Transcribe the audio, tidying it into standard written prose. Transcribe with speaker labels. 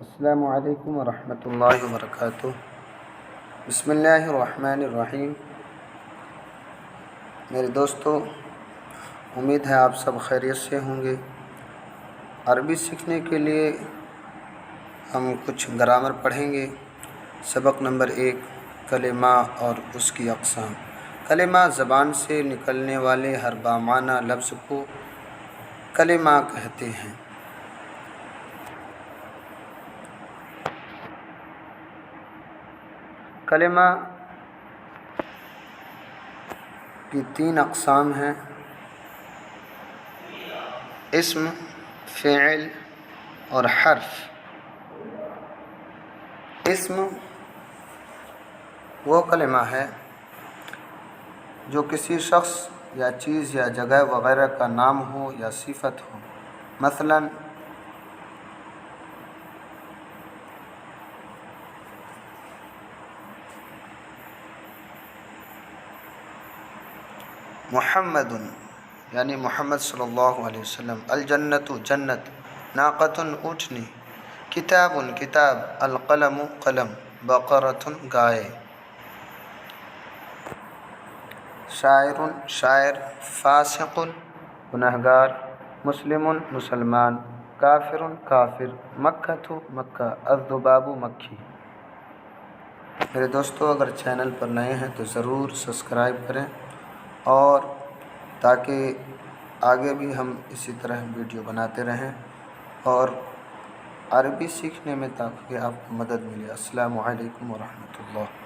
Speaker 1: السلام علیکم ورحمۃ اللہ وبرکاتہ۔ بسم اللہ الرحمن الرحیم۔ میرے دوستو، امید ہے آپ سب خیریت سے ہوں گے۔ عربی سیکھنے کے لیے ہم کچھ گرامر پڑھیں گے۔ سبق نمبر 1، کلمہ اور اس کی اقسام۔ کلمہ زبان سے نکلنے والے ہر بامعنی لفظ کو کلمہ کہتے ہیں۔ کلمہ کی 3 اقسام ہیں: اسم، فعل اور حرف۔ اسم وہ کلمہ ہے جو کسی شخص یا چیز یا جگہ وغیرہ کا نام ہو یا صفت ہو۔ مثلاً محمد یعنی محمد صلی اللہ علیہ وسلم، الجنت جنت، ناقۃ اونٹنی، کتاب کتاب، القلم قلم، بقرۃ گائے، شاعر شاعر، فاسق گنہگار، مسلم مسلمان، کافر کافر، مکہ مکہ، الذباب مکھی۔ میرے دوستو، اگر چینل پر نئے ہیں تو ضرور سبسکرائب کریں، اور تاکہ آگے بھی ہم اسی طرح ویڈیو بناتے رہیں اور عربی سیکھنے میں تاکہ آپ کو مدد ملے۔ السلام علیکم ورحمۃ اللہ۔